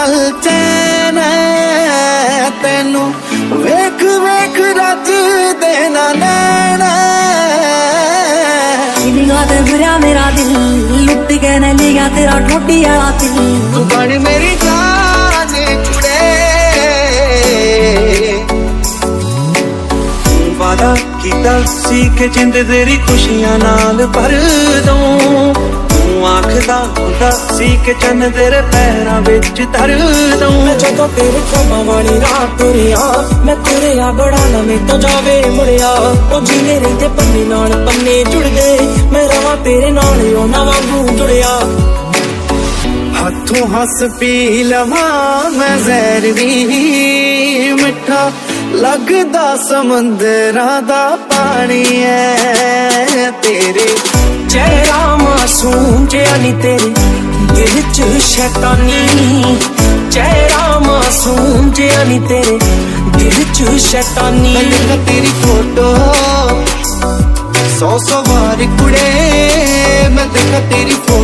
पल चैन तेनू वेख वेख रज देना नैना ते बुरा मेरा दिल लुट के न लिया तेरा ठोडी वाला दिल तू बन मेरी जान कुड़े वादा कीता सी के जिंद तेरी खुशियां नाल भर दूं आखदा हुंदा सी के चन्न तेरे पैरां विच धर दूं मैं जदों तेरे ख्वाबां वाली रात तुरिया मैं तुरिया बड़ा ना मैं तो जावे मुड़िया ओ जीने रहिंदे पन्ने नाल पन्ने जुड़दे मैं रवां तेरे नाल ओ ना वांगू जुड़िया हाथों हंस पी लवा मैं जहर भी मिठा लगदा समंदरां दा पानी है तेरे चेहरा मासूम जिहा नी तेरे दिल च शैतानी चेहरा मासूम जिहा नी तेरे दिल च शैतानी मैं देखा तेरी फोटो 100 बार कुड़े मैं देखा तेरी फोटो